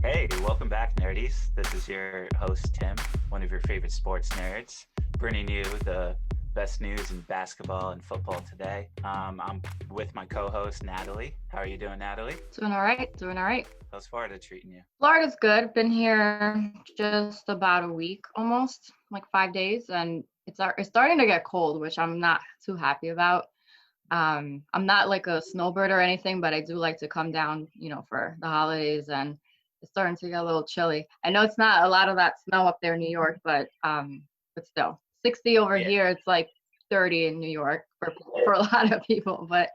Hey, welcome back, Nerdies. This is your host, Tim, one of your favorite sports nerds, bringing you the best news in basketball and football today. I'm with my co-host, Natalie. How are you doing, Natalie? Doing all right. How's Florida treating you? Florida's good. Been here just about a week, almost like 5 days, and it's starting to get cold, which I'm not too happy about. I'm not like a snowbird or anything, but I do like to come down, for the holidays, and it's starting to get a little chilly. I know it's not a lot of that snow up there in New York, but still, 60 over Yeah, here. It's like 30 in New York for a lot of people. But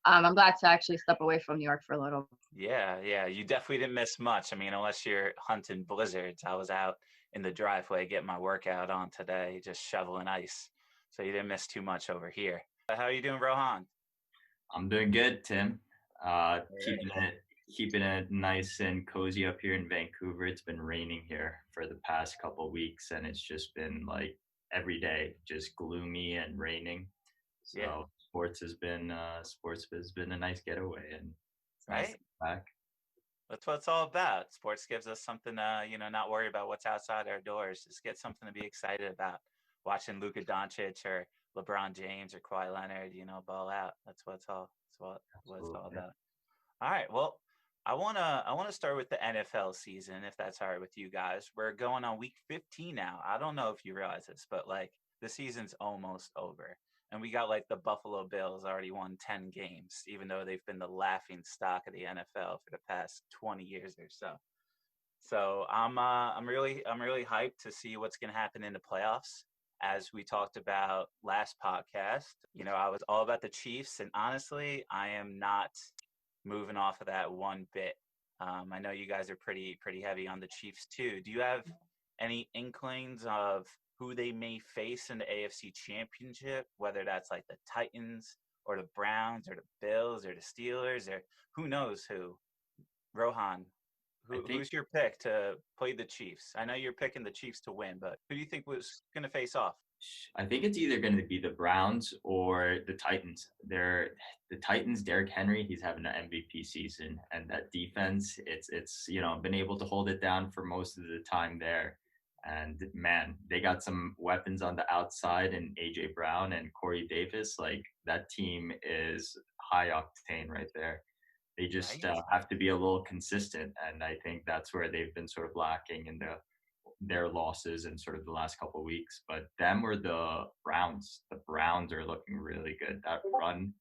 I'm glad to actually step away from New York for a little. yeah. You definitely didn't miss much. I mean, unless you're hunting blizzards. I was out in the driveway getting my workout on today, just shoveling ice. So you didn't miss too much over here. How are you doing, Rohan? I'm doing good, Tim. Uh, All keeping right. it keeping it nice and cozy up here in Vancouver. It's been raining here for the past couple weeks, and it's just been like every day, just gloomy and raining. Yeah, So sports has been a nice getaway, and it's nice to right? be back. That's what it's all about. Sports gives us something to, not worry about what's outside our doors. Just get something to be excited about. Watching Luka Doncic or LeBron James or Kawhi Leonard, ball out. What it's all Absolutely. about. All right. Well, I wanna start with the NFL season, if that's all right with you guys. We're going on week 15 now. I don't know if you realize this, but like the season's almost over. And we got like the Buffalo Bills already won 10 games, even though they've been the laughing stock of the NFL for the past 20 years or so. So I'm really hyped to see what's gonna happen in the playoffs. As we talked about last podcast, I was all about the Chiefs, and honestly, I am not moving off of that one bit. I know you guys are pretty heavy on the Chiefs too. Do you have any inklings of who they may face in the AFC Championship? Whether that's like the Titans or the Browns or the Bills or the Steelers or who knows who? Rohan, I who's think your pick to play the Chiefs? I know you're picking the Chiefs to win, but who do you think was going to face off? I think it's either going to be the Browns or the Titans. The Titans. Derrick Henry, he's having an MVP season, and that defense, it's been able to hold it down for most of the time there. And man, they got some weapons on the outside, and AJ Brown and Corey Davis. Like that team is high octane right there. They just Right? have to be a little consistent, and I think that's where they've been sort of lacking in their losses in sort of the last couple of weeks. But them or the Browns. The Browns are looking really good. That run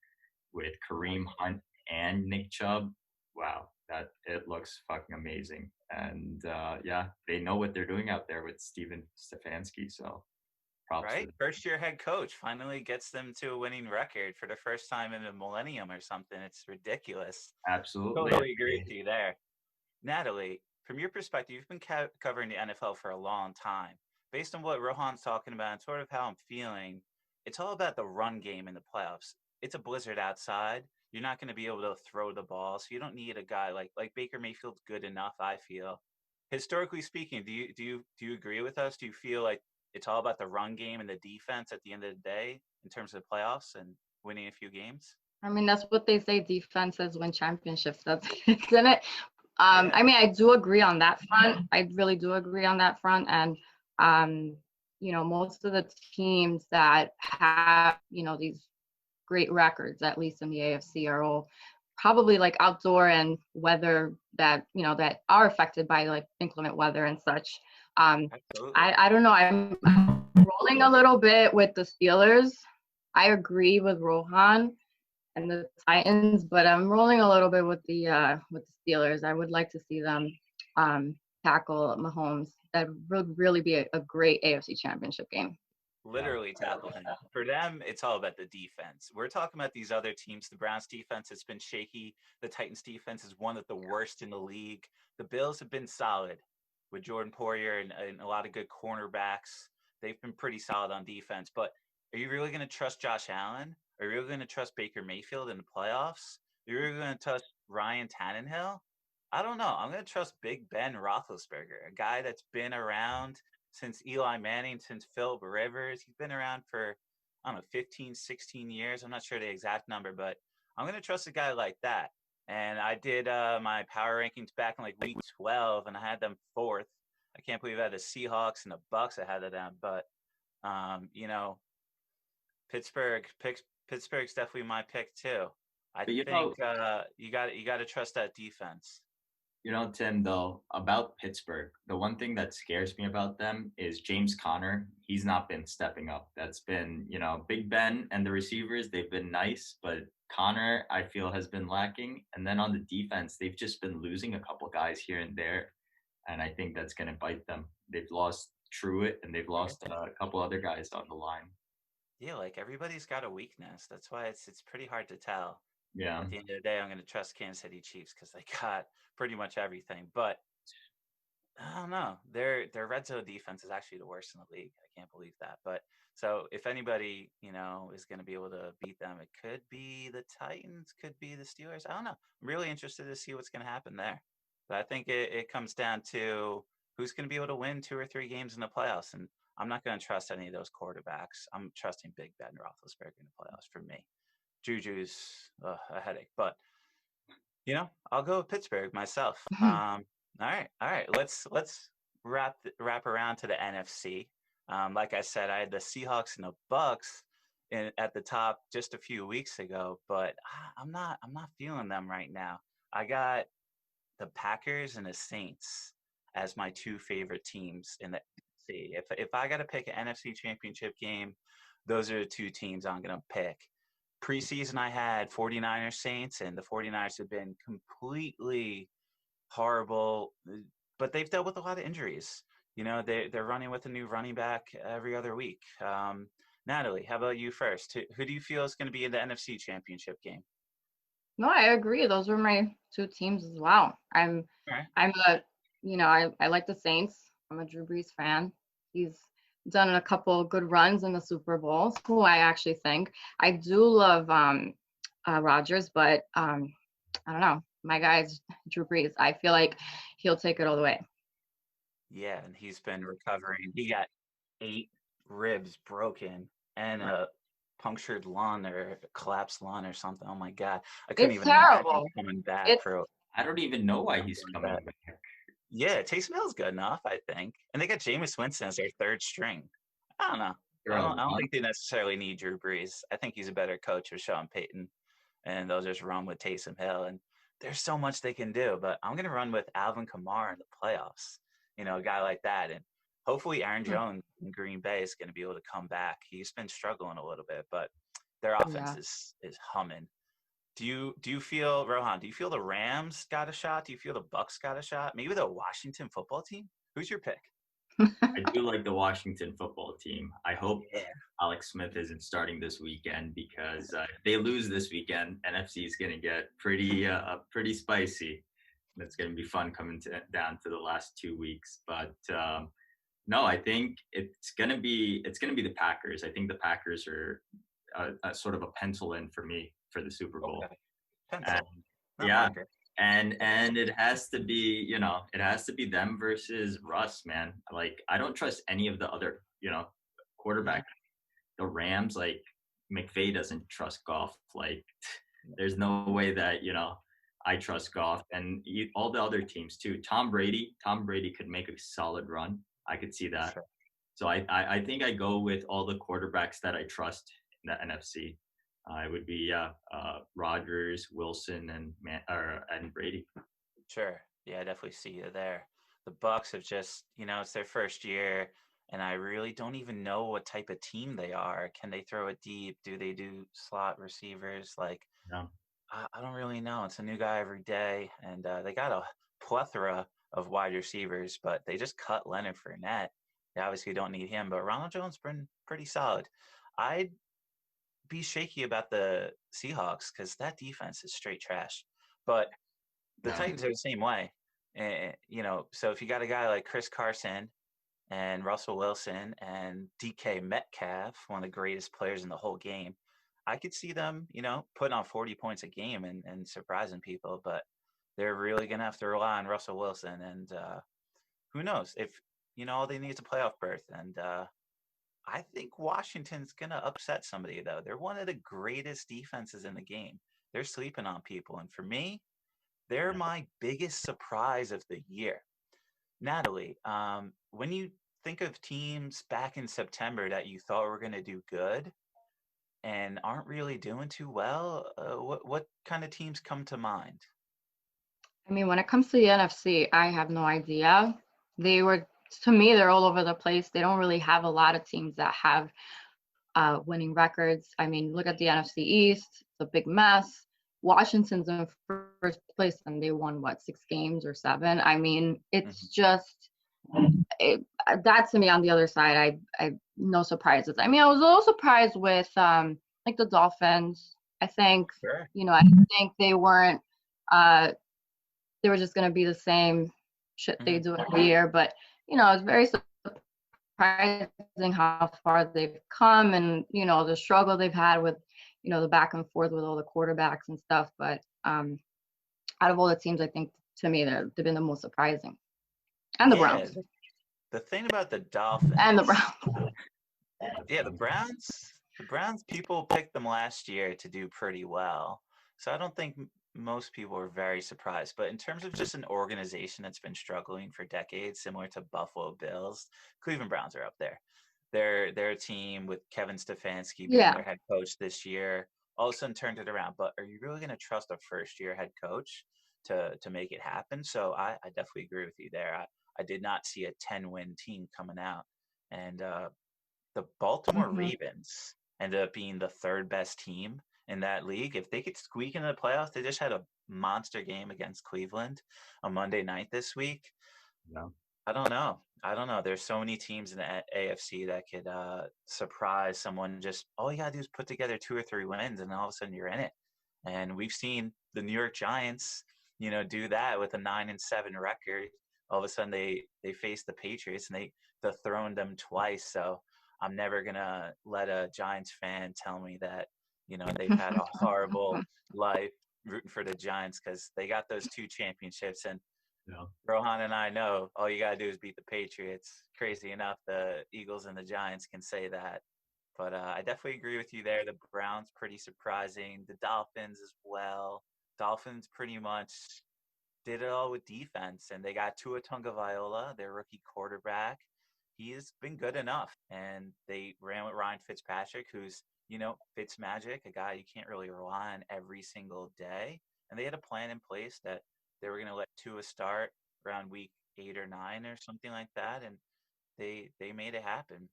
with Kareem Hunt and Nick Chubb, wow, that it looks fucking amazing. And yeah, they know what they're doing out there with Steven Stefanski. So props to Right? them. First year head coach finally gets them to a winning record for the first time in a millennium or something. It's ridiculous. Absolutely. Totally agree with you there. Natalie, from your perspective, you've been covering the NFL for a long time. Based on what Rohan's talking about and sort of how I'm feeling, it's all about the run game in the playoffs. It's a blizzard outside. You're not going to be able to throw the ball, so you don't need a guy like Baker Mayfield's good enough. I feel, historically speaking, do you agree with us? Do you feel like it's all about the run game and the defense at the end of the day in terms of the playoffs and winning a few games? I mean, that's what they say. Defenses win championships. That's isn't it? Yeah, I mean, I do agree on that front. I really do agree on that front. And um, most of the teams that have, these great records, at least in the AFC, are all probably like outdoor and weather that are affected by like inclement weather and such. Um, absolutely. I don't know. I'm rolling a little bit with the Steelers. I agree with Rohan and the Titans, but I'm rolling a little bit with the Steelers. I would like to see them tackle Mahomes. That would really be a great AFC Championship game. Yeah. Literally tackle him. For them, it's all about the defense. We're talking about these other teams. The Browns defense has been shaky. The Titans defense is one of the worst in the league. The Bills have been solid with Jordan Poyer and a lot of good cornerbacks. They've been pretty solid on defense. But are you really going to trust Josh Allen? Are you really going to trust Baker Mayfield in the playoffs? Are you really going to trust Ryan Tannehill? I don't know. I'm going to trust Big Ben Roethlisberger, a guy that's been around since Eli Manning, since Philip Rivers. He's been around for, I don't know, 15, 16 years. I'm not sure the exact number, but I'm going to trust a guy like that. And I did my power rankings back in like week 12, and I had them fourth. I can't believe I had the Seahawks and the Bucks ahead of them, but you know, Pittsburgh's definitely my pick too. I But think you got to trust that defense. Tim, though, about Pittsburgh, the one thing that scares me about them is James Conner. He's not been stepping up. That's been, Big Ben and the receivers, they've been nice, but Connor, I feel, has been lacking. And then on the defense, they've just been losing a couple guys here and there. And I think that's going to bite them. They've lost Truitt and they've lost a couple other guys on the line. Yeah, like everybody's got a weakness. That's why it's pretty hard to tell. Yeah. At the end of the day, I'm going to trust Kansas City Chiefs because they got pretty much everything. But I don't know. Their red zone defense is actually the worst in the league. I can't believe that. But so if anybody, is going to be able to beat them, it could be the Titans, could be the Steelers. I don't know. I'm really interested to see what's going to happen there. But I think it comes down to who's going to be able to win 2 or 3 games in the playoffs. And I'm not going to trust any of those quarterbacks. I'm trusting Big Ben Roethlisberger in the playoffs for me. Juju's a headache, but I'll go with Pittsburgh myself. All right. Let's wrap around to the NFC. Like I said, I had the Seahawks and the Bucks at the top just a few weeks ago, but I'm not feeling them right now. I got the Packers and the Saints as my 2 favorite teams in the NFC. If I got to pick an NFC Championship game, those are the 2 teams I'm going to pick. Preseason, I had 49ers Saints, and the 49ers have been completely horrible, but they've dealt with a lot of injuries. They're running with a new running back every other week. Natalie, how about you first? Who do you feel is going to be in the NFC Championship game? No, I agree. Those were my 2 teams as well. I'm All I'm a I like the Saints. I'm a Drew Brees fan. He's done a couple good runs in the Super Bowls, who I actually think. I do love Rodgers, but I don't know. My guy's Drew Brees. I feel like he'll take it all the way. Yeah, and he's been recovering. He got 8 ribs broken and a punctured lung or collapsed lung or something. Oh my God. I couldn't It's even imagine terrible. coming back It's for I don't even know why he's something like coming that. back. Yeah, Taysom Hill's good enough, I think. And they got Jameis Winston as their 3rd string. I don't know. For I a don't I don't month. think they necessarily need Drew Brees. I think he's a better coach with Sean Payton, and they'll just run with Taysom Hill. And there's so much they can do, but I'm gonna run with Alvin Kamara in the playoffs. A guy like that, and hopefully Aaron Jones in Green Bay is going to be able to come back. He's been struggling a little bit, but their offense Yeah. is humming. Do you feel, Rohan? Do you feel the Rams got a shot? Do you feel the Bucks got a shot? Maybe the Washington football team? Who's your pick? I do like the Washington football team. I hope Yeah. Alex Smith isn't starting this weekend because if they lose this weekend, NFC is going to get pretty spicy. It's going to be fun coming down to the last 2 weeks. But no, I think it's going to be the Packers. I think the Packers are a sort of a pencil in for me for the Super Bowl. Okay. Pencil. And, Not yeah, marker. and it has to be them versus Russ, man. Like I don't trust any of the other quarterback. The Rams, like McVay doesn't trust Goff. Like there's no way that I trust Goff, and all the other teams too. Tom Brady could make a solid run. I could see that. Sure. So I think I go with all the quarterbacks that I trust in the NFC. It would be Rodgers, Wilson, and Brady. Sure. Yeah, I definitely see you there. The Bucks have just, it's their first year, and I really don't even know what type of team they are. Can they throw it deep? Do they do slot receivers? Like, Yeah. I don't really know. It's a new guy every day, and they got a plethora of wide receivers, but they just cut Leonard Fournette. They obviously don't need him, but Ronald Jones been pretty solid. I'd be shaky about the Seahawks because that defense is straight trash. But the Yeah. Titans are the same way. And, so if you got a guy like Chris Carson and Russell Wilson and DK Metcalf, one of the greatest players in the whole game, I could see them, putting on 40 points a game and surprising people. But they're really going to have to rely on Russell Wilson. And who knows if, all they need is a playoff berth. And I think Washington's going to upset somebody, though. They're one of the greatest defenses in the game. They're sleeping on people. And for me, they're my biggest surprise of the year. Natalie, when you think of teams back in September that you thought were going to do good and aren't really doing too well, what kind of teams come to mind? I mean, when it comes to the NFC, I have no idea. They were, to me, they're all over the place. They don't really have a lot of teams that have winning records. I mean, look at the NFC East; it's a big mess. Washington's in first place, and they won what, 6 games or 7? I mean, it's just that to me on the other side. I no surprises. I mean, I was a little surprised with like the Dolphins. I think Sure. I think they were just going to be the same shit they do every year. But, it's very surprising how far they've come and, the struggle they've had with, the back and forth with all the quarterbacks and stuff. But out of all the teams, I think to me, they've been the most surprising. And the Yeah. Browns. The thing about the Dolphins. And the Browns. Yeah, the Browns, people picked them last year to do pretty well. So I don't think most people are very surprised. But in terms of just an organization that's been struggling for decades, similar to Buffalo Bills, Cleveland Browns are up there. They're a team with Kevin Stefanski being their head coach this year. All of a sudden turned it around. But are you really going to trust a first-year head coach to make it happen? So I definitely agree with you there. I did not see a 10-win team coming out. And the Baltimore Ravens ended up being the third best team in that league. If they could squeak into the playoffs, they just had a monster game against Cleveland on Monday night this week. No. I don't know. There's so many teams in the AFC that could surprise someone. Just all you gotta do is put together 2 or 3 wins, and all of a sudden you're in it. And we've seen the New York Giants, do that with a 9-7 record. All of a sudden they face the Patriots and they dethroned them twice. So I'm never gonna let a Giants fan tell me that they've had a horrible life rooting for the Giants, because they got those 2 championships. And Rohan and I know all you gotta do is beat the Patriots. Crazy enough, the Eagles and the Giants can say that. But I definitely agree with you there. The Browns, pretty surprising. The Dolphins as well. Dolphins pretty much did it all with defense, and they got Tua Tagovailoa, their rookie quarterback. He has been good enough, and they ran with Ryan Fitzpatrick, who's Fitzmagic, a guy you can't really rely on every single day. And they had a plan in place that they were going to let Tua start around week 8 or 9 or something like that, and they made it happen.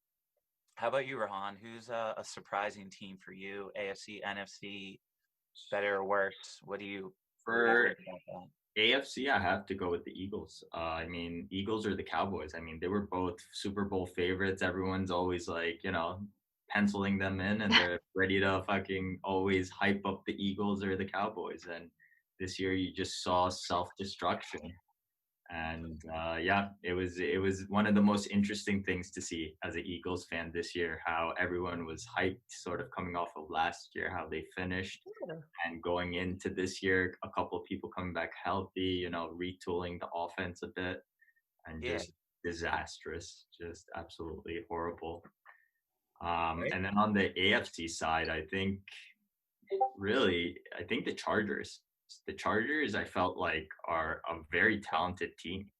How about you, Rohan? Who's a surprising team for you? AFC, NFC, better or worse? What do you For think about that? AFC, I have to go with the Eagles. I mean, Eagles or the Cowboys. I mean, they were both Super Bowl favorites. Everyone's always like, penciling them in, and they're ready to fucking always hype up the Eagles or the Cowboys. And this year, you just saw self-destruction. And it was one of the most interesting things to see as an Eagles fan this year, how everyone was hyped, sort of coming off of last year, how they finished, and going into this year, a couple of people coming back healthy, retooling the offense a bit, and just disastrous, just absolutely horrible. And then on the AFC side, I think the Chargers. The Chargers, I felt like, are a very talented team.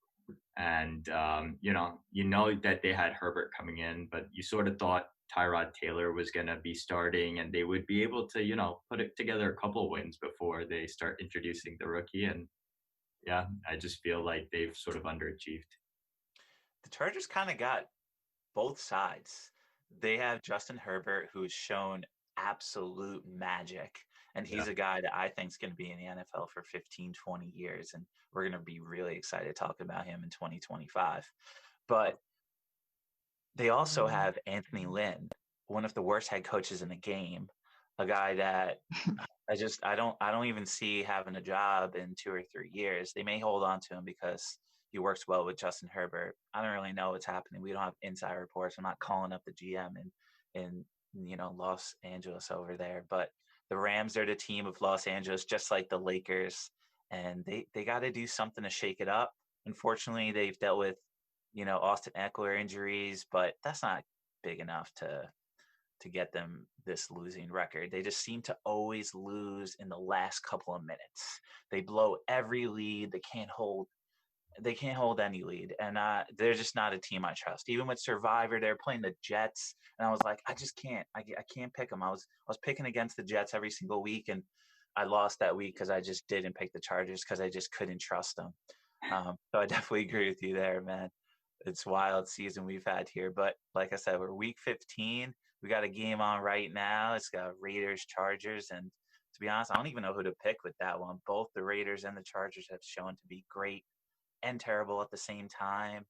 And, that they had Herbert coming in, but you sort of thought Tyrod Taylor was going to be starting and they would be able to, put it together a couple wins before they start introducing the rookie. And yeah, I just feel like they've sort of underachieved. The Chargers kind of got both sides. They have Justin Herbert, who's shown absolute magic. And he's a guy that I think is going to be in the NFL for 15, 20 years. And we're going to be really excited to talk about him in 2025. But they also have Anthony Lynn, one of the worst head coaches in the game, a guy that I don't even see having a job in 2 or 3 years. They may hold on to him because he works well with Justin Herbert. I don't really know what's happening. We don't have inside reports. I'm not calling up the GM in Los Angeles over there. But the Rams are the team of Los Angeles, just like the Lakers, and they got to do something to shake it up. Unfortunately, they've dealt with Austin Eckler injuries, but that's not big enough to to get them this losing record. They just seem to always lose in the last couple of minutes. They blow every lead. They can't hold any lead, and they're just not a team I trust. Even with Survivor, they're playing the Jets, and I was like, I just can't. I can't pick them. I was picking against the Jets every single week, and I lost that week because I just didn't pick the Chargers because I just couldn't trust them. So I definitely agree with you there, man. It's wild season we've had here, but like I said, we're week 15. We got a game on right now. It's got Raiders, Chargers, and to be honest, I don't even know who to pick with that one. Both the Raiders and the Chargers have shown to be great and terrible at the same time.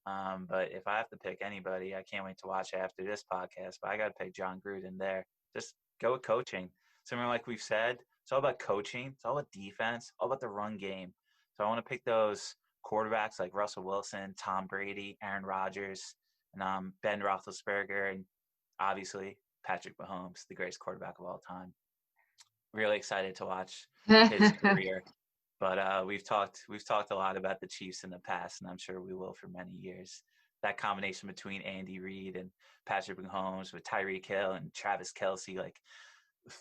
But if I have to pick anybody, I can't wait to watch after this podcast. But I got to pick John Gruden there. Just go with coaching. Similar like we've said, it's all about coaching. It's all about defense. All about the run game. So I want to pick those quarterbacks like Russell Wilson, Tom Brady, Aaron Rodgers, and Ben Roethlisberger, and obviously Patrick Mahomes, the greatest quarterback of all time. Really excited to watch his career. But we've talked a lot about the Chiefs in the past, and I'm sure we will for many years. That combination between Andy Reid and Patrick Mahomes with Tyreek Hill and Travis Kelce, like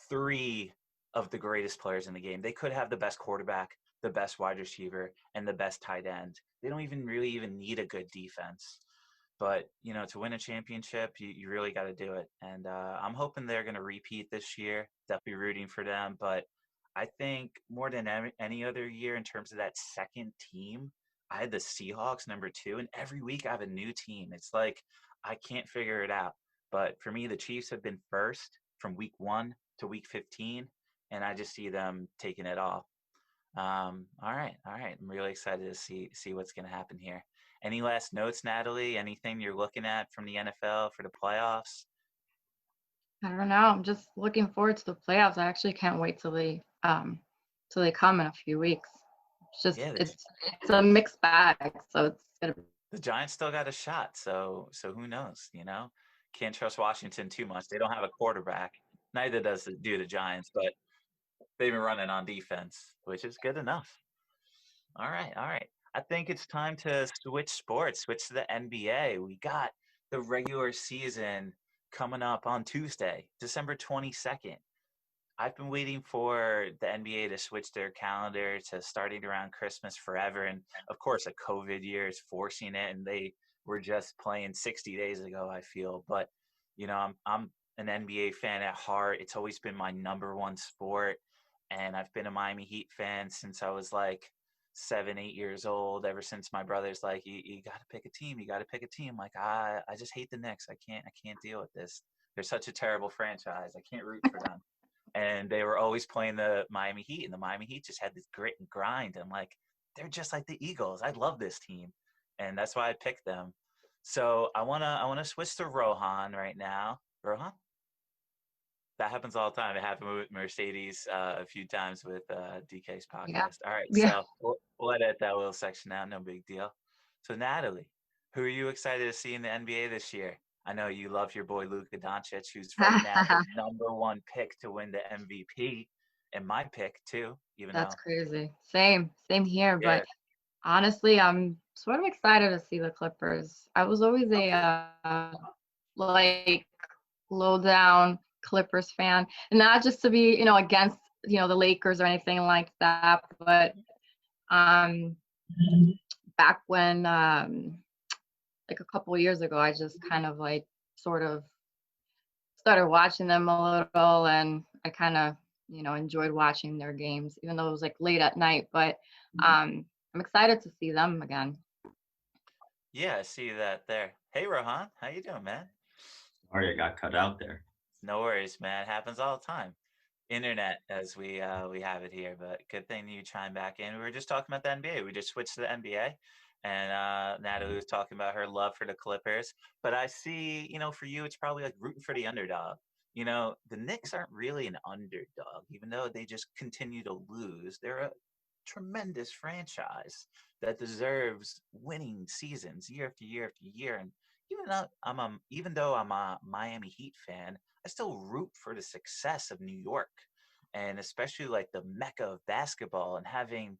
three of the greatest players in the game. They could have the best quarterback, the best wide receiver, and the best tight end. They don't even really need a good defense. But, to win a championship, you really got to do it. And I'm hoping they're going to repeat this year. Definitely rooting for them. But I think more than any other year in terms of that second team, I had the Seahawks number 2. And every week I have a new team. It's like I can't figure it out. But for me, the Chiefs have been first from week 1 to week 15. And I just see them taking it off. All right. I'm really excited to see what's going to happen here. Any last notes, Natalie? Anything you're looking at from the NFL for the playoffs? I don't know. I'm just looking forward to the playoffs. I actually can't wait till they come in a few weeks. It's just Yeah, it's a mixed bag, so it's gonna be. The Giants still got a shot, so who knows? Can't trust Washington too much. They don't have a quarterback. Neither do the Giants, but they've been running on defense, which is good enough. All right. I think it's time to switch to the NBA. We got the regular season coming up on Tuesday, December 22nd. I've been waiting for the NBA to switch their calendar to starting around Christmas forever. And of course, a COVID year is forcing it, and they were just playing 60 days ago, I feel. But, I'm an NBA fan at heart. It's always been my number one sport. And I've been a Miami Heat fan since I was like 7, 8 years old, ever since my brother's like, you got to pick a team. You got to pick a team. Like, I just hate the Knicks. I can't deal with this. They're such a terrible franchise. I can't root for them. And they were always playing the Miami Heat, and the Miami Heat just had this grit and grind. And like, they're just like the Eagles. I love this team, and that's why I picked them. So I wanna switch to Rohan right now. Rohan, that happens all the time. It happened with Mercedes a few times with DK's podcast. Yeah. All right, Yeah. so we'll edit that little section out. No big deal. So Natalie, who are you excited to see in the NBA this year? I know you love your boy Luka Doncic, who's right now the number 1 pick to win the MVP, and my pick too. Even That's though, crazy. Same here. yeah, But honestly, I'm sort of excited to see the Clippers. I was always a like low down Clippers fan, and not just to be against the Lakers or anything like that, but um back when like a couple of years ago, I just kind of like sort of started watching them a little, and I kind of enjoyed watching their games, even though it was like late at night. But I'm excited to see them again. yeah, I see that there. Hey Rohan, how you doing, man? Sorry, I got cut out there. No worries, man. It happens all the time. Internet, as we have it here, but good thing you chime back in. We were just talking about the NBA. We just switched to the NBA, and Natalie was talking about her love for the Clippers. But I see, for you, it's probably like rooting for the underdog. The Knicks aren't really an underdog, even though they just continue to lose. They're a tremendous franchise that deserves winning seasons year after year after year. And even though I'm a Miami Heat fan, I still root for the success of New York, and especially like the mecca of basketball, and having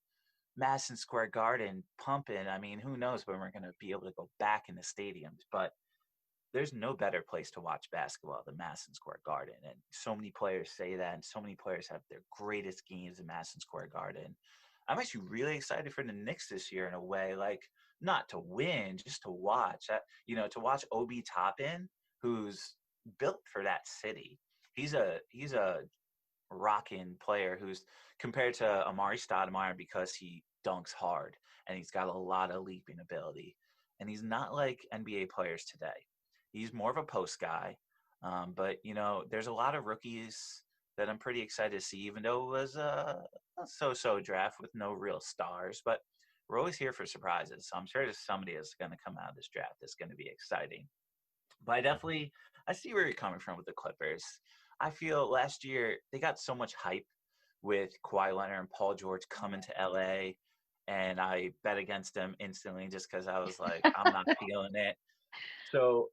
Madison Square Garden pumping. I mean, who knows when we're going to be able to go back in the stadiums, but there's no better place to watch basketball than Madison Square Garden. And so many players say that, and so many players have their greatest games in Madison Square Garden. I'm actually really excited for the Knicks this year in a way, like not to win, just to watch. To watch Obi Toppin, who's built for that city. He's a rocking player who's compared to Amari Stoudemire because he dunks hard and he's got a lot of leaping ability. And he's not like NBA players today. He's more of a post guy. But, there's a lot of rookies that I'm pretty excited to see, even though it was a so-so draft with no real stars. But we're always here for surprises. So I'm sure there's somebody that's going to come out of this draft that's going to be exciting. But I see where you're coming from with the Clippers. I feel last year they got so much hype with Kawhi Leonard and Paul George coming to LA, and I bet against them instantly just because I was like, I'm not feeling it. So,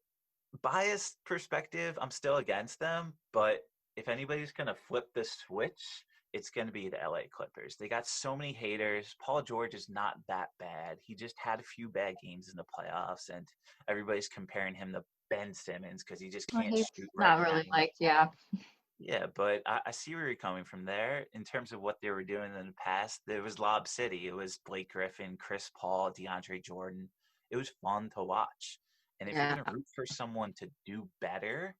biased perspective, I'm still against them, but if anybody's going to flip the switch, it's going to be the LA Clippers. They got so many haters. Paul George is not that bad. He just had a few bad games in the playoffs, and everybody's comparing him to Ben Simmons because he just can't He's shoot not right really now. liked, yeah. Yeah, but I see where you're coming from there. In terms of what they were doing in the past, there was Lob City. It was Blake Griffin, Chris Paul, DeAndre Jordan. It was fun to watch. And if you're Yeah. going to root for someone to do better,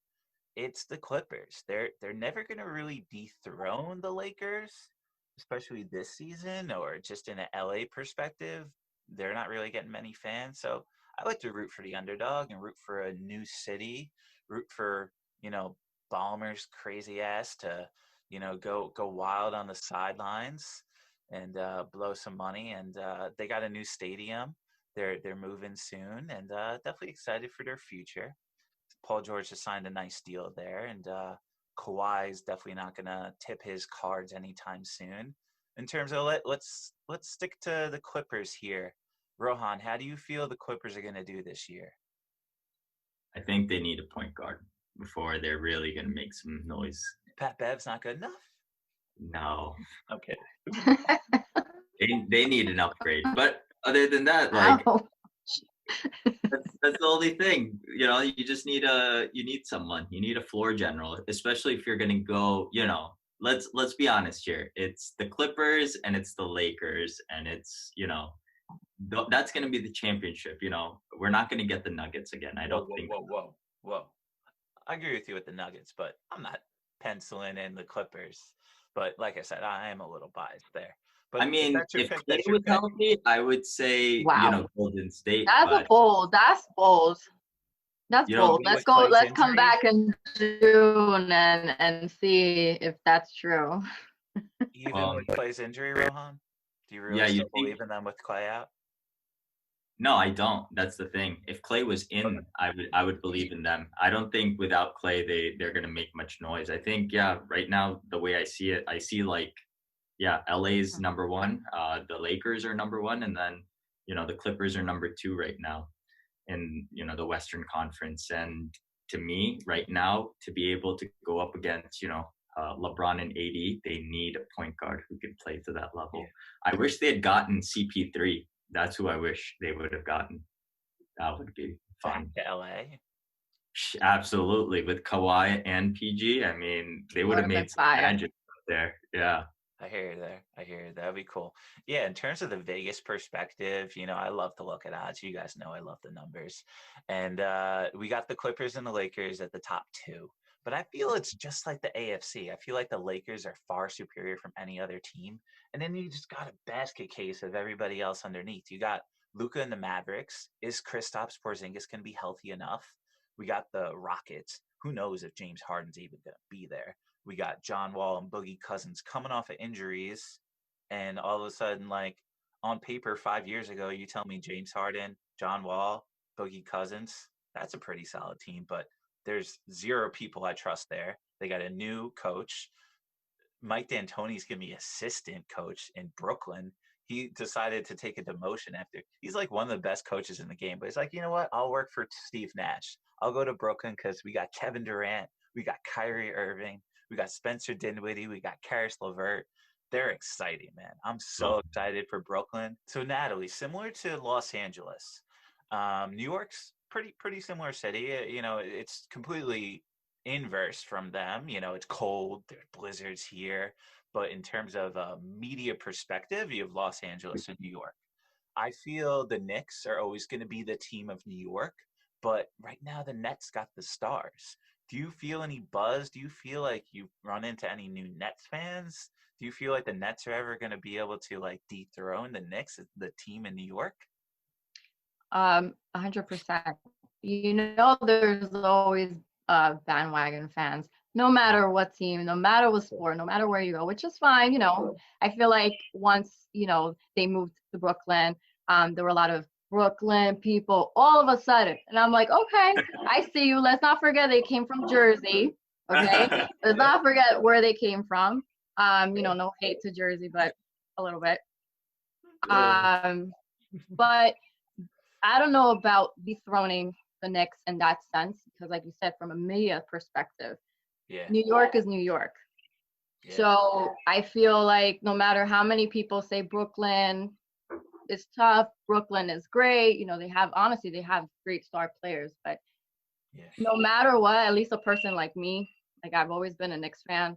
it's the Clippers. They're never going to really dethrone the Lakers, especially this season or just in an LA perspective. They're not really getting many fans. So I like to root for the underdog and root for a new city, root for, Ballmer's crazy ass to, go wild on the sidelines and blow some money. And they got a new stadium. They're moving soon, and definitely excited for their future. Paul George just signed a nice deal there, and Kawhi is definitely not going to tip his cards anytime soon. In terms of let's stick to the Clippers here. Rohan, how do you feel the Clippers are going to do this year? I think they need a point guard before they're really going to make some noise. Pat Bev's not good enough? No. Okay. They need an upgrade. But other than that, like, that's the only thing. You just need someone. You need a floor general, especially if you're going to go, let's be honest here. It's the Clippers and it's the Lakers, and it's, that's going to be the championship. We're not going to get the Nuggets again. I don't think. Whoa. I agree with you with the Nuggets, but I'm not penciling in the Clippers. But like I said, I am a little biased there. But I mean, if Clay was healthy, I would say, wow. Golden State. That's bold. That's bold. That's bold. Let's go. Let's come back in June and see if that's true. Even with Clay's injury, Rohan? Do you really still believe in them with Clay out? No, I don't. That's the thing. If Clay was in, I would believe in them. I don't think without Clay they're gonna make much noise. I think right now the way I see it, I see LA's number one, the Lakers are number one, and then the Clippers are number two right now in the Western Conference. And to me, right now, to be able to go up against LeBron and AD, they need a point guard who can play to that level. Yeah. I wish they had gotten CP3. That's who I wish they would have gotten. That would be fun. Back to LA? Absolutely. With Kawhi and PG, I mean, they would have made some magic there. Yeah. I hear you there. That'd be cool. Yeah, in terms of the Vegas perspective, I love to look at odds. You guys know I love the numbers. And we got the Clippers and the Lakers at the top two. But I feel it's just like the AFC. I feel like the Lakers are far superior from any other team. And then you just got a basket case of everybody else underneath. You got Luka and the Mavericks. Is Kristaps Porzingis going to be healthy enough? We got the Rockets. Who knows if James Harden's even going to be there? We got John Wall and Boogie Cousins coming off of injuries. And all of a sudden, like on paper 5 years ago, you tell me James Harden, John Wall, Boogie Cousins, that's a pretty solid team. But there's zero people I trust there. They got a new coach. Mike D'Antoni's going to be assistant coach in Brooklyn. He decided to take a demotion after. He's like one of the best coaches in the game. But he's like, you know what? I'll work for Steve Nash. I'll go to Brooklyn because we got Kevin Durant. We got Kyrie Irving. We got Spencer Dinwiddie. We got Karis LeVert. They're exciting, man. I'm so excited for Brooklyn. So, Natalie, similar to Los Angeles, New York's pretty similar city. You know, it's completely inverse from them. You know, it's cold. There's blizzards here. But in terms of media perspective, you have Los Angeles and New York. I feel the Knicks are always going to be the team of New York, but right now the Nets got the stars. Do you feel any buzz? Do you feel like you've run into any new Nets fans? Do you feel like the Nets are ever going to be able to like dethrone the Knicks as the team in New York? 100%. You know, there's always bandwagon fans, no matter what team, no matter what sport, no matter where you go, which is fine. You know, I feel like once, you know, they moved to Brooklyn, there were a lot of Brooklyn people all of a sudden. And I'm like, okay, I see you. Let's not forget they came from Jersey. Okay. Let's not forget where they came from. You know, no hate to Jersey, but a little bit. But I don't know about dethroning the Knicks in that sense, because like you said, from a media perspective, Yeah. New York is New York. Yeah. So I feel like no matter how many people say Brooklyn is tough, Brooklyn is great, you know, they have great star players, but Yeah. no matter what, at least a person like me, like I've always been a Knicks fan,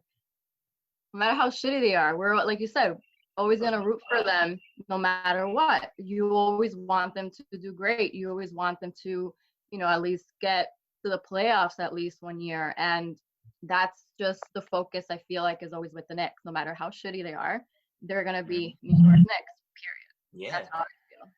no matter how shitty they are, we're, like you said, always going to root for them no matter what. You always want them to do great. You always want them to, you know, at least get to the playoffs at least one year. And that's just the focus I feel like is always with the Knicks. No matter how shitty they are, they're going to be New York Knicks, period. Yeah. That's how I feel.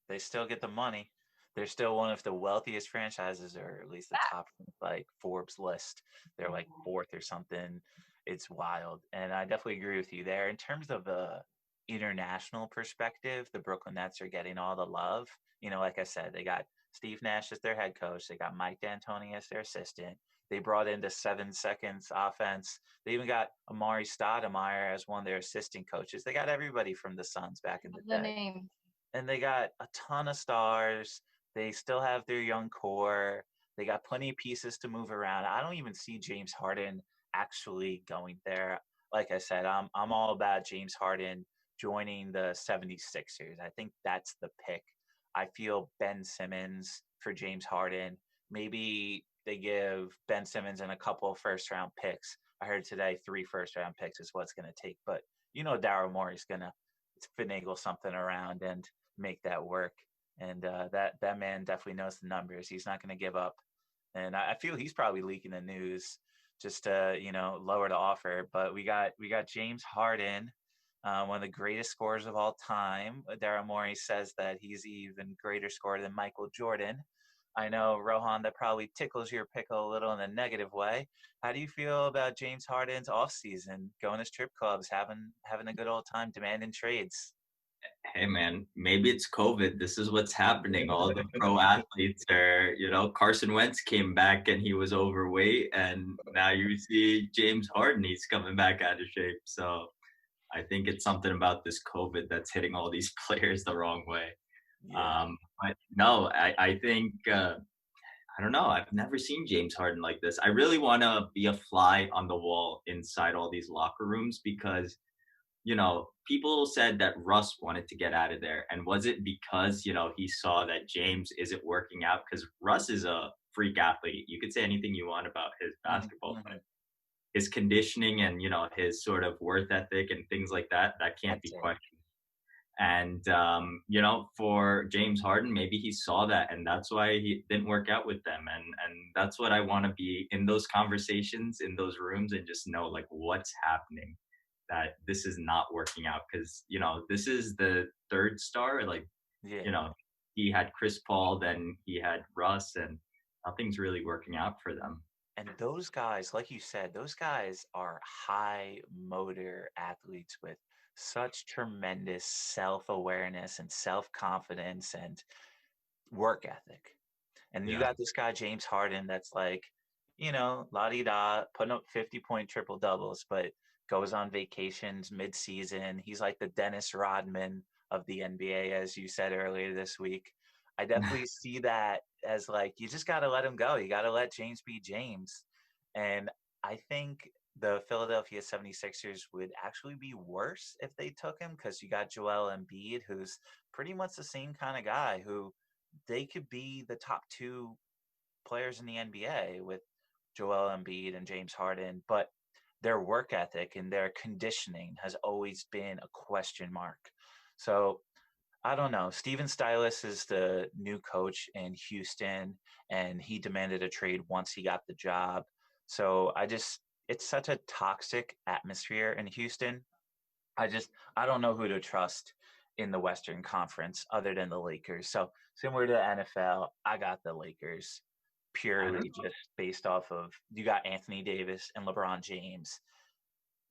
They still get the money. They're still one of the wealthiest franchises, or at least the top like Forbes list. They're like fourth or something. It's wild, and I definitely agree with you there. In terms of the international perspective, the Brooklyn Nets are getting all the love. You know, like I said, they got Steve Nash as their head coach. They got Mike D'Antoni as their assistant. They brought in the 7 seconds offense. They even got Amari Stoudemire as one of their assistant coaches. They got everybody from the Suns back in the The day, name. and they got a ton of stars. They still have their young core. They got plenty of pieces to move around. I don't even see James Harden actually going there. Like I said, I'm all about James Harden joining the 76ers. I think that's the pick. I feel Ben Simmons for James Harden. Maybe they give Ben Simmons and a couple of first round picks. I heard today 3 first round picks is what's going to take. But you know Daryl Morey's going to finagle something around and make that work. And that man definitely knows the numbers. He's not going to give up. And I feel he's probably leaking the news just to lower the offer. But we got James Harden, one of the greatest scorers of all time. Daryl Morey says that he's even greater scorer than Michael Jordan. I know, Rohan, that probably tickles your pickle a little in a negative way. How do you feel about James Harden's offseason, going to strip clubs, having a good old time, demanding trades? Hey man, maybe it's COVID. This is what's happening. All the pro athletes are, Carson Wentz came back and he was overweight, and now you see James Harden, he's coming back out of shape. So I think it's something about this COVID that's hitting all these players the wrong way. Yeah. But no, I think, I don't know. I've never seen James Harden like this. I really want to be a fly on the wall inside all these locker rooms because people said that Russ wanted to get out of there. And was it because, he saw that James isn't working out? Because Russ is a freak athlete. You could say anything you want about his basketball, Mm-hmm. but his conditioning and, his sort of worth ethic and things like that, that can't be questioned. And, for James Harden, maybe he saw that and that's why he didn't work out with them. And that's what I want to be in those conversations, in those rooms, and just know like what's happening, that this is not working out. Because, this is the third star. Like, he had Chris Paul, then he had Russ, and nothing's really working out for them. And those guys, like you said, those guys are high motor athletes with such tremendous self-awareness and self-confidence and work ethic. And you Yeah. got this guy, James Harden, that's like, la-di-da, putting up 50-point triple doubles, but goes on vacations mid-season. He's like the Dennis Rodman of the NBA, as you said earlier this week. I definitely see that as like, you just got to let him go. You got to let James be James. And I think the Philadelphia 76ers would actually be worse if they took him, because you got Joel Embiid, who's pretty much the same kind of guy who they could be the top two players in the NBA with Joel Embiid and James Harden, but their work ethic and their conditioning has always been a question mark. So I don't know. Steven Stiles is the new coach in Houston, and he demanded a trade once he got the job. So it's such a toxic atmosphere in Houston. I don't know who to trust in the Western Conference other than the Lakers. So similar to the NFL, I got the Lakers purely just based off of you got Anthony Davis and LeBron James,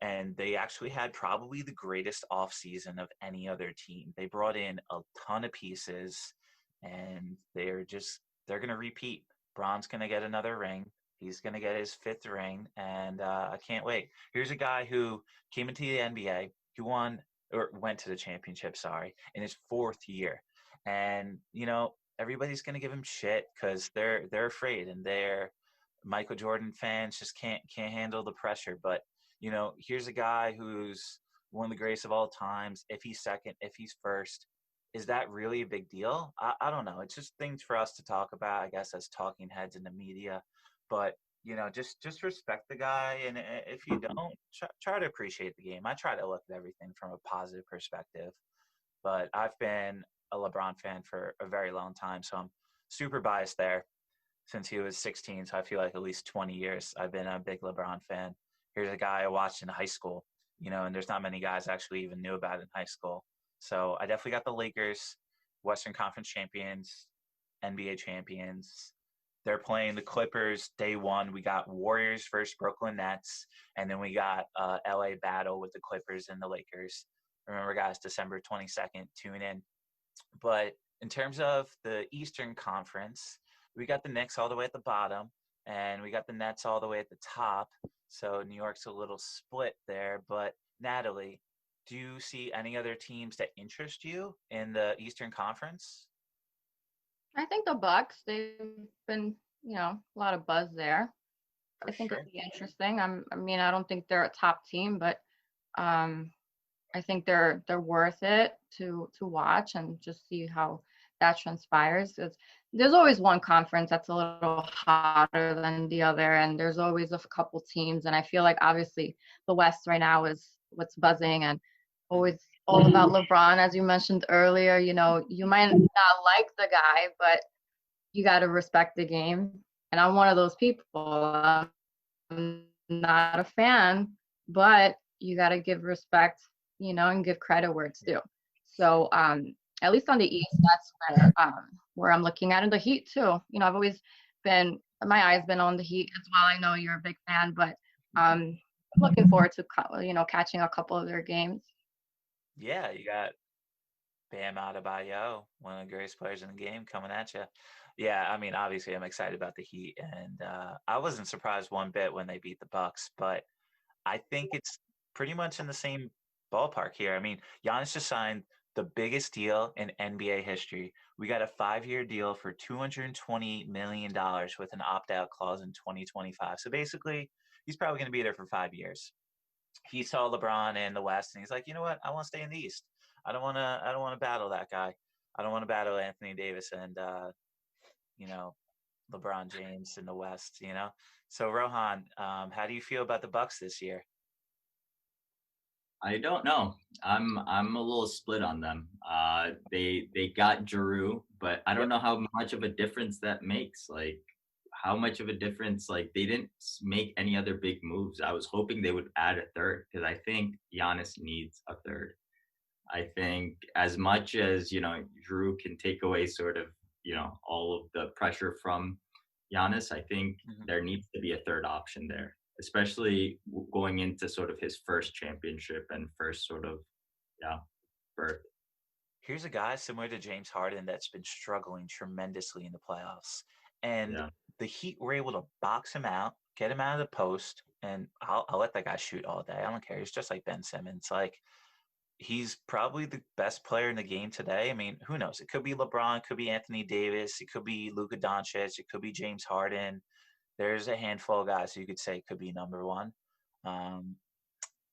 and they actually had probably the greatest offseason of any other team. They brought in a ton of pieces, and they're going to repeat. Bron's going to get another ring. He's going to get his fifth ring, and I can't wait. Here's a guy who came into the NBA. He won or went to the championship, sorry, in his fourth year. And, everybody's going to give him shit because they're afraid, and they're Michael Jordan fans just can't handle the pressure. But here's a guy who's one of the greatest of all times. If he's second, if he's first, is that really a big deal? I don't know. It's just things for us to talk about, I guess, as talking heads in the media. But, just respect the guy. And if you don't, try to appreciate the game. I try to look at everything from a positive perspective. But I've been a LeBron fan for a very long time, so I'm super biased there since he was 16. So I feel like at least 20 years I've been a big LeBron fan. Here's a guy I watched in high school, and there's not many guys I actually even knew about in high school. So I definitely got the Lakers, Western Conference champions, NBA champions. They're playing the Clippers day one. We got Warriors versus Brooklyn Nets, and then we got LA battle with the Clippers and the Lakers. Remember, guys, December 22nd, tune in. But in terms of the Eastern Conference, we got the Knicks all the way at the bottom, and we got the Nets all the way at the top. So New York's a little split there. But Natalie, do you see any other teams that interest you in the Eastern Conference? I think the Bucks, they've been, a lot of buzz there. For I think sure. it'll be interesting. I don't think they're a top team, but I think they're worth it to watch and just see how that transpires. Because there's always one conference that's a little hotter than the other, and there's always a couple teams. And I feel like obviously the West right now is what's buzzing and always all about LeBron, as you mentioned earlier. You might not like the guy, but you got to respect the game. And I'm one of those people. I'm not a fan, but you got to give respect, and give credit where it's due. So at least on the East, that's where I'm looking at. And the Heat too. I've always been, my eye's been on the Heat as well. I know you're a big fan, but I'm looking forward to catching a couple of their games. Yeah, you got Bam Adebayo, one of the greatest players in the game, coming at you. Yeah, obviously, I'm excited about the Heat, and I wasn't surprised one bit when they beat the Bucks, but I think it's pretty much in the same ballpark here. Giannis just signed the biggest deal in NBA history. We got a 5-year deal for $228 million with an opt-out clause in 2025. So basically, he's probably going to be there for 5 years. He saw LeBron in the West, and he's like, you know what? I want to stay in the East. I don't want to battle that guy. I don't want to battle Anthony Davis and LeBron James in the West. So Rohan, how do you feel about the Bucks this year? I don't know. I'm a little split on them. They got Giroux, but I don't know how much of a difference that makes. Like, how much of a difference? Like, they didn't make any other big moves. I was hoping they would add a third because I think Giannis needs a third. I think as much as Giroux can take away sort of all of the pressure from Giannis, I think there needs to be a third option there, especially going into sort of his first championship and first sort of birth. Here's a guy similar to James Harden that's been struggling tremendously in the playoffs, and the Heat were able to box him out, get him out of the post, and I'll let that guy shoot all day. I don't care. He's just like Ben Simmons. Like, he's probably the best player in the game today. Who knows? It could be LeBron, it could be Anthony Davis, it could be Luka Doncic, it could be James Harden. There's a handful of guys who you could say could be number one.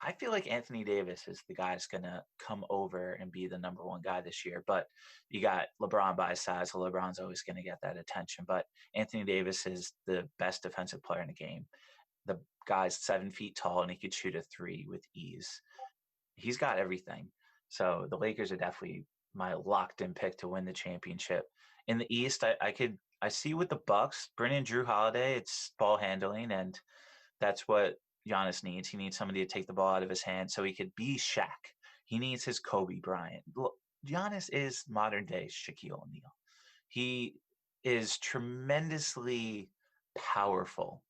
I feel like Anthony Davis is the guy that's going to come over and be the number one guy this year. But you got LeBron by his side, so LeBron's always going to get that attention. But Anthony Davis is the best defensive player in the game. The guy's 7 feet tall, and he could shoot a three with ease. He's got everything. So the Lakers are definitely my locked-in pick to win the championship. In the East, I see with the Bucks, bring in Drew Holiday. It's ball handling, and that's what Giannis needs. He needs somebody to take the ball out of his hand so he could be Shaq. He needs his Kobe Bryant. Giannis is modern day Shaquille O'Neal. He is tremendously powerful.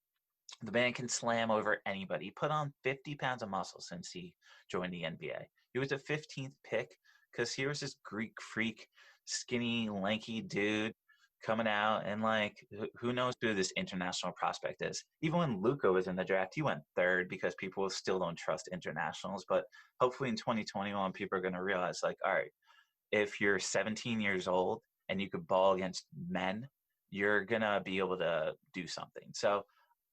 The man can slam over anybody. He put on 50 pounds of muscle since he joined the NBA. He was the 15th pick because he was this Greek freak, skinny, lanky dude coming out, and like who knows who this international prospect is. Even when Luka was in the draft, he went third because people still don't trust internationals. But hopefully in 2021, people are going to realize, like, all right, if you're 17 years old and you could ball against men, you're going to be able to do something. So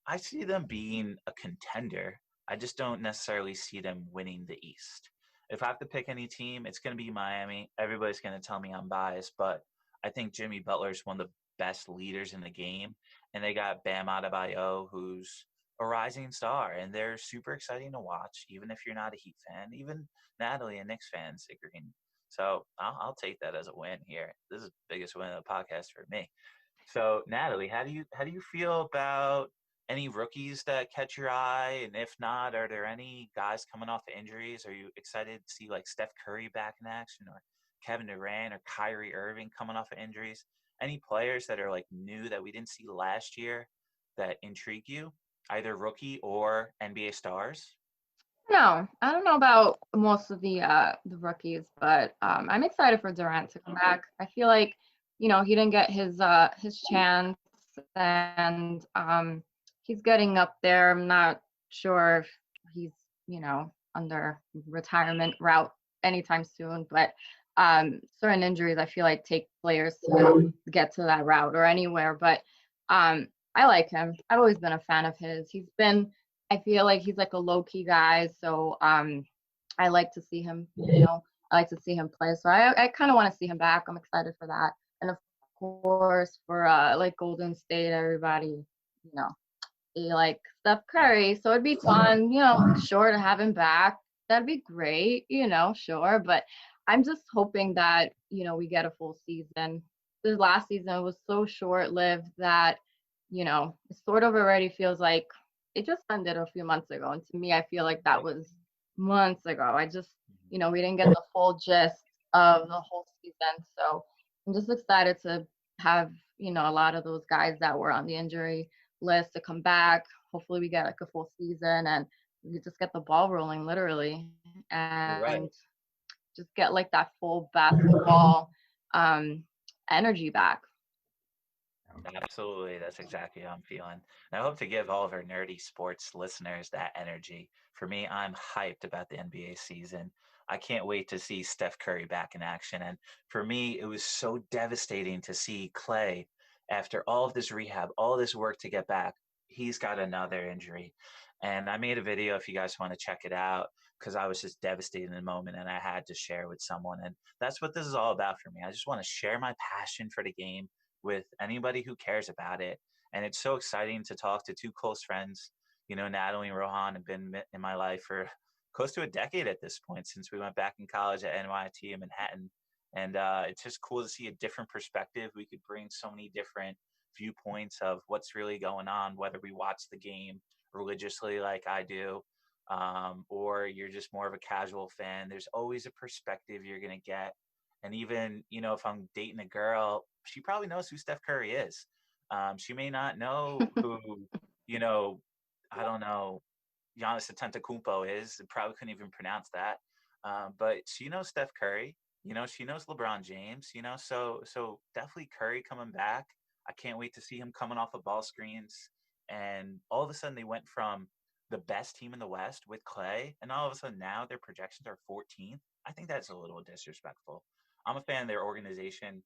I see them being a contender. I just don't necessarily see them winning the East. If I have to pick any team, it's going to be Miami. Everybody's going to tell me I'm biased, but I think Jimmy Butler is one of the best leaders in the game. And they got Bam Adebayo, who's a rising star, and they're super exciting to watch, even if you're not a Heat fan. Even Natalie and Knicks fans agreeing. So I'll take that as a win here. This is the biggest win of the podcast for me. So Natalie, how do you feel about any rookies that catch your eye? And if not, are there any guys coming off injuries? Are you excited to see like Steph Curry back in action, or Kevin Durant or Kyrie Irving coming off of injuries? Any players that are like new that we didn't see last year that intrigue you, either rookie or NBA stars? No, I don't know about most of the rookies, but I'm excited for Durant to come back. I feel like, he didn't get his chance, and he's getting up there. I'm not sure if he's, under retirement route anytime soon, but certain injuries I feel like take players to get to that route or anywhere. But I like him. I've always been a fan of his. I feel like he's like a low key guy, so I like to see him. I like to see him play. So I kind of want to see him back. I'm excited for that, and of course for like Golden State, everybody, they like Steph Curry, so it'd be fun, sure to have him back. That'd be great, sure. But I'm just hoping that we get a full season. This last season was so short lived that it sort of already feels like it just ended a few months ago. And to me, I feel like that was months ago. I just, we didn't get the full gist of the whole season. So I'm just excited to have, a lot of those guys that were on the injury list to come back. Hopefully we get like a full season and we just get the ball rolling literally You're right. and just get like that full basketball energy back. Absolutely. That's exactly how I'm feeling. And I hope to give all of our nerdy sports listeners that energy. For me, I'm hyped about the NBA season. I can't wait to see Steph Curry back in action. And for me, it was so devastating to see Clay after all of this rehab, all this work to get back. He's got another injury. And I made a video if you guys want to check it out because I was just devastated in the moment and I had to share with someone. And that's what this is all about for me. I just want to share my passion for the game with anybody who cares about it. And it's so exciting to talk to two close friends. Natalie and Rohan have been in my life for close to a decade at this point since we went back in college at NYT in Manhattan. And it's just cool to see a different perspective. We could bring so many different viewpoints of what's really going on, whether we watch the game religiously like I do, or you're just more of a casual fan. There's always a perspective you're going to get. And even, if I'm dating a girl, she probably knows who Steph Curry is. She may not know who, I don't know, Giannis Antetokounmpo is. Probably couldn't even pronounce that. But she knows Steph Curry. She knows LeBron James. So definitely Curry coming back. I can't wait to see him coming off of ball screens. And all of a sudden they went from the best team in the West with Clay, and all of a sudden now their projections are 14th. I think that's a little disrespectful. I'm a fan of their organization.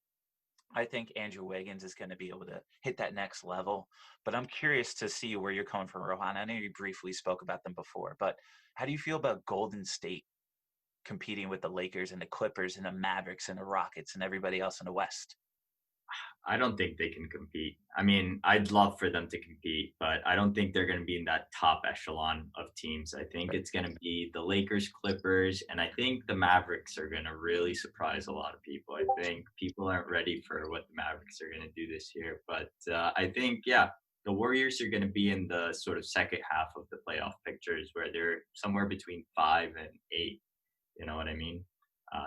I think Andrew Wiggins is going to be able to hit that next level. But I'm curious to see where you're coming from, Rohan. I know you briefly spoke about them before, but how do you feel about Golden State competing with the Lakers and the Clippers and the Mavericks and the Rockets and everybody else in the West? I don't think they can compete. I mean, I'd love for them to compete, but I don't think they're going to be in that top echelon of teams. I think it's going to be the Lakers, Clippers, and I think the Mavericks are going to really surprise a lot of people. I think people aren't ready for what the Mavericks are going to do this year. But I think, yeah, the Warriors are going to be in the sort of second half of the playoff pictures where they're somewhere between 5 and 8. You know what I mean?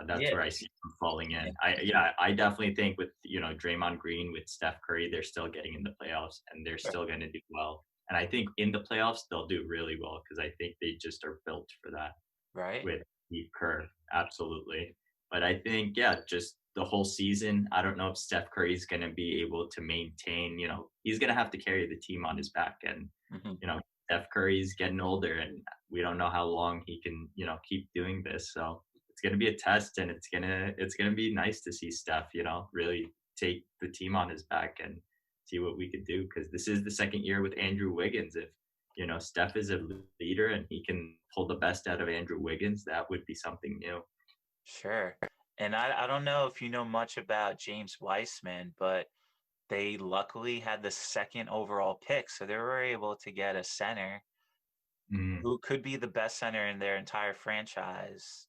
That's Yeah. where I see them falling in. I definitely think with Draymond Green, with Steph Curry, they're still getting in the playoffs and they're still going to do well. And I think in the playoffs they'll do really well because I think they just are built for that. Right. With Steve Kerr, absolutely. But I think just the whole season, I don't know if Steph Curry is going to be able to maintain. He's going to have to carry the team on his back, and Steph Curry's getting older, and we don't know how long he can keep doing this. So it's going to be a test, and it's gonna be nice to see Steph really take the team on his back and see what we could do, because this is the second year with Andrew Wiggins. If Steph is a leader and he can pull the best out of Andrew Wiggins, that would be something new. Sure. And I don't know if you know much about James Weissman, but they luckily had the second overall pick, so they were able to get a center who could be the best center in their entire franchise,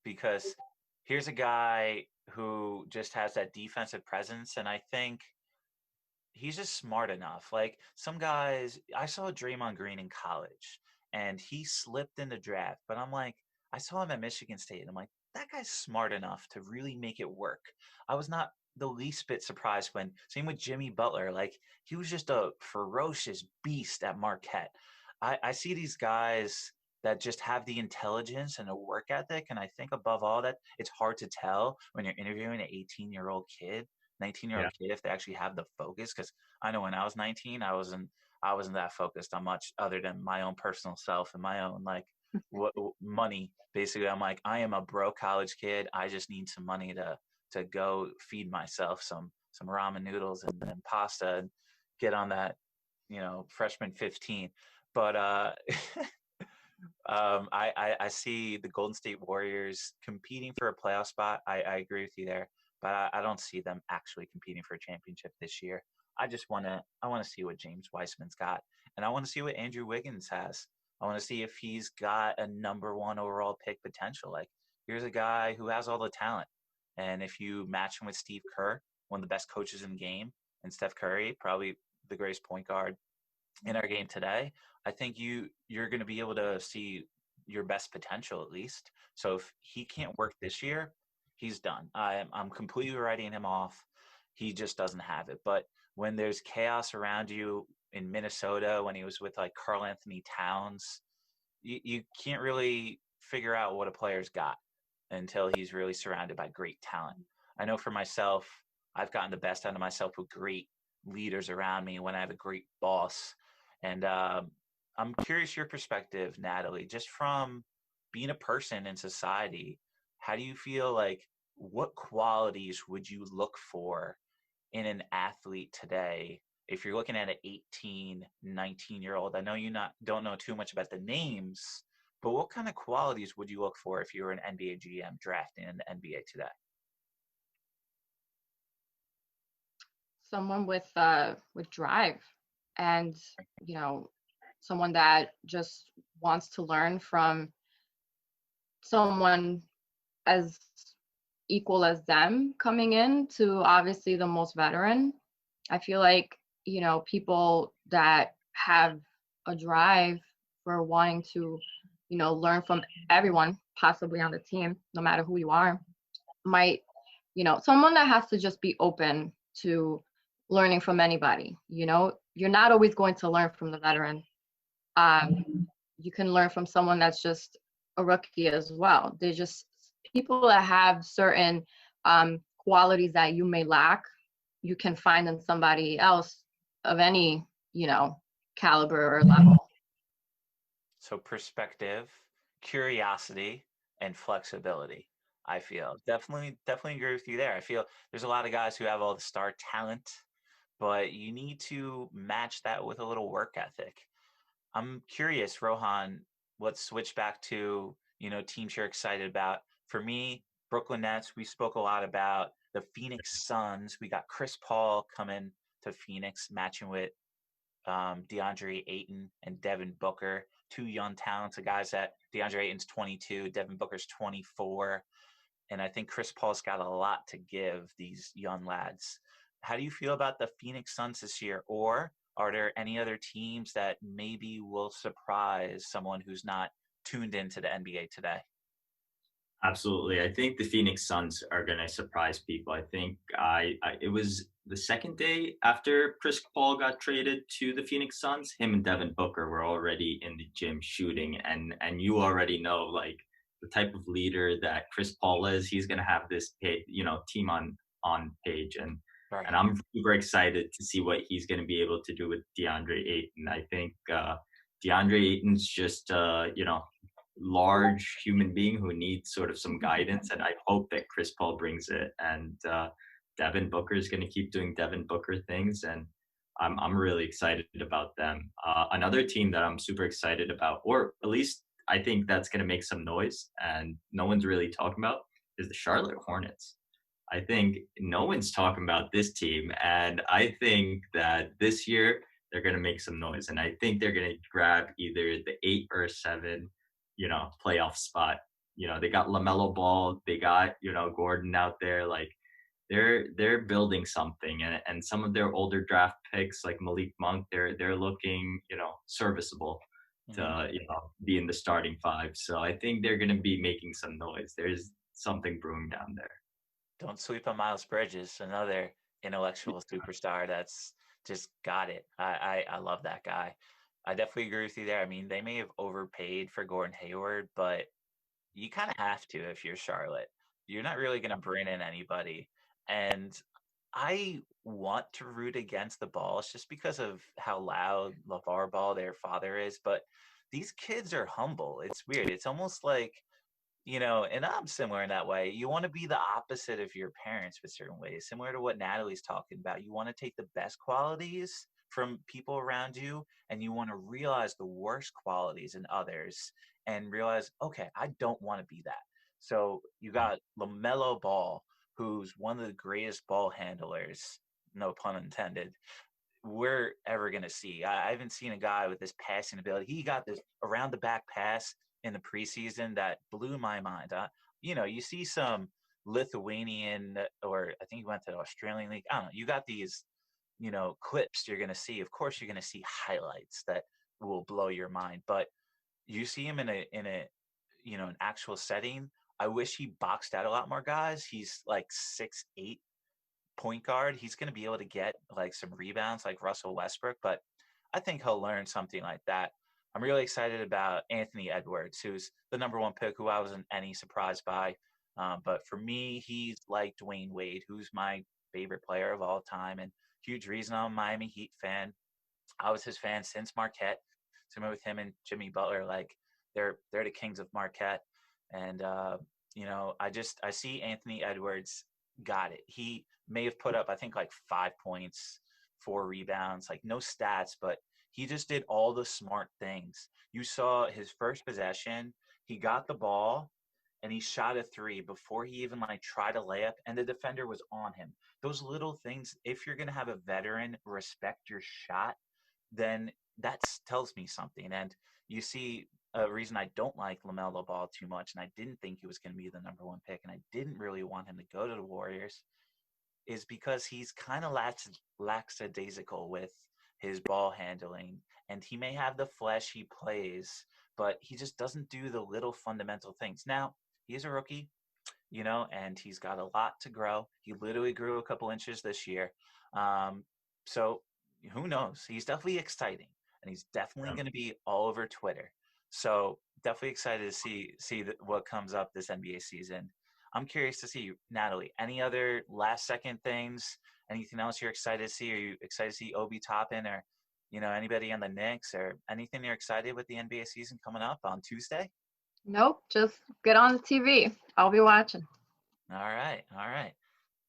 because here's a guy who just has that defensive presence, and I think he's just smart enough. Like some guys, I saw Draymond Green in college, and he slipped in the draft, but I'm like, I saw him at Michigan State, and I'm like, that guy's smart enough to really make it work. I was not the least bit surprised when, same with Jimmy Butler, like he was just a ferocious beast at Marquette. I see these guys that just have the intelligence and the work ethic, and I think above all that, it's hard to tell when you're interviewing an 18-year-old kid, 19-year-old kid, if they actually have the focus. Because I know when I was 19, I wasn't that focused on much other than my own personal self and my own money. Basically, I'm like, I am a broke college kid. I just need some money to go feed myself some ramen noodles and pasta and get on that freshman 15. But I see the Golden State Warriors competing for a playoff spot. I agree with you there, but I don't see them actually competing for a championship this year. I want to see what James Weissman's got, and I want to see what Andrew Wiggins has. I want to see if he's got a number 1 overall pick potential. Like, here's a guy who has all the talent, and if you match him with Steve Kerr, one of the best coaches in the game, and Steph Curry, probably the greatest point guard in our game today, I think you're going to be able to see your best potential at least. So if he can't work this year, he's done. I'm completely writing him off. He just doesn't have it. But when there's chaos around you in Minnesota, when he was with like Karl Anthony Towns, you can't really figure out what a player's got until he's really surrounded by great talent. I know for myself, I've gotten the best out of myself with great leaders around me when I have a great boss. And I'm curious your perspective, Natalie, just from being a person in society. How do you feel like, what qualities would you look for in an athlete today? If you're looking at an 18, 19-year-old, I know don't know too much about the names, but what kind of qualities would you look for if you were an NBA GM drafting in the NBA today? Someone with drive, and someone that just wants to learn from someone as equal as them coming in to obviously the most veteran. I feel like people that have a drive for wanting to learn from everyone possibly on the team, no matter who you are, might someone that has to just be open to learning from anybody. You're not always going to learn from the veteran. You can learn from someone that's just a rookie as well. They're just people that have certain qualities that you may lack. You can find in somebody else of any caliber or level. So perspective, curiosity, and flexibility. I feel definitely agree with you there. I feel there's a lot of guys who have all the star talent, but you need to match that with a little work ethic. I'm curious, Rohan, let's switch back to, teams you're excited about. For me, Brooklyn Nets, we spoke a lot about the Phoenix Suns. We got Chris Paul coming to Phoenix, matching with DeAndre Ayton and Devin Booker, two young talented guys. That DeAndre Ayton's 22, Devin Booker's 24. And I think Chris Paul's got a lot to give these young lads. How do you feel about the Phoenix Suns this year? Or are there any other teams that maybe will surprise someone who's not tuned into the NBA today? Absolutely. I think the Phoenix Suns are going to surprise people. I think it was the second day after Chris Paul got traded to the Phoenix Suns, him and Devin Booker were already in the gym shooting, and you already know like the type of leader that Chris Paul is. He's going to have this team on page, and Right. I'm super excited to see what he's going to be able to do with DeAndre Ayton. I think DeAndre Ayton's just large human being who needs sort of some guidance, and I hope that Chris Paul brings it. And Devin Booker is going to keep doing Devin Booker things, and I'm really excited about them. Another team that I'm super excited about, or at least I think that's going to make some noise, and no one's really talking about, is the Charlotte Hornets. I think no one's talking about this team, and I think that this year they're going to make some noise, and I think they're going to grab either the 8 or 7 playoff spot. They got LaMelo Ball, they got, Gordon out there. Like they're building something, and some of their older draft picks like Malik Monk, they're looking, serviceable Mhm. to, be in the starting 5. So I think they're going to be making some noise. There's something brewing down there. Don't sleep on Miles Bridges, another intellectual superstar that's just got it. I love that guy. I definitely agree with you there. I mean, they may have overpaid for Gordon Hayward, but you kind of have to if you're Charlotte. You're not really going to bring in anybody. And I want to root against the Balls just because of how loud LeVar Ball, their father, is. But these kids are humble. It's weird. It's almost like, and I'm similar in that way. You want to be the opposite of your parents with certain ways, similar to what Natalie's talking about. You want to take the best qualities from people around you, and you want to realize the worst qualities in others and realize, okay, I don't want to be that. So you got LaMelo Ball, who's one of the greatest ball handlers, no pun intended, we're ever going to see. I haven't seen a guy with this passing ability. He got this around the back pass in the preseason that blew my mind. You see some Lithuanian, or I think he went to the Australian League. I don't know. You got these, clips you're going to see. Of course, you're going to see highlights that will blow your mind. But you see him in a an actual setting. I wish he boxed out a lot more guys. He's like 6'8" point guard. He's going to be able to get like some rebounds like Russell Westbrook, but I think he'll learn something like that. I'm really excited about Anthony Edwards, who's the number 1 pick, who I wasn't any surprised by. But for me, he's like Dwayne Wade, who's my favorite player of all time, and huge reason I'm a Miami Heat fan. I was his fan since Marquette. Similar with him and Jimmy Butler, like they're the kings of Marquette. And I see Anthony Edwards got it. He may have put up, I think, like 5 points, 4 rebounds, like no stats, but he just did all the smart things. You saw his first possession, he got the ball and he shot a 3 before he even like tried a layup, and the defender was on him. Those little things, if you're going to have a veteran respect your shot, then that tells me something. And you see a reason I don't like LaMelo Ball too much, and I didn't think he was going to be the number 1 pick, and I didn't really want him to go to the Warriors, is because he's kind of lackadaisical with his ball handling. And he may have the flesh, he plays, but he just doesn't do the little fundamental things. Now, he's a rookie, and he's got a lot to grow. He literally grew a couple inches this year. So who knows? He's definitely exciting, and he's definitely going to be all over Twitter. So definitely excited to see what comes up this NBA season. I'm curious to see, Natalie, any other last second things? Anything else you're excited to see? Are you excited to see Obi Toppin, or anybody on the Knicks, or anything you're excited with the NBA season coming up on Tuesday? Nope, just get on the TV. I'll be watching. All right. All right.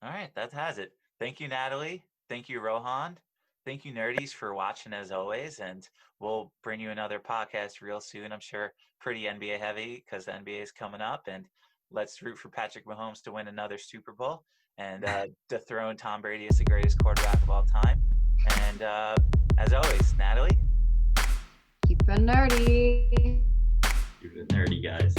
All right. That has it. Thank you, Natalie. Thank you, Rohan. Thank you, Nerdies, for watching as always. And we'll bring you another podcast real soon. I'm sure pretty NBA heavy because the NBA is coming up. And let's root for Patrick Mahomes to win another Super Bowl and dethrone Tom Brady as the greatest quarterback of all time. And as always, Natalie. Keep it nerdy. Keep it nerdy, guys.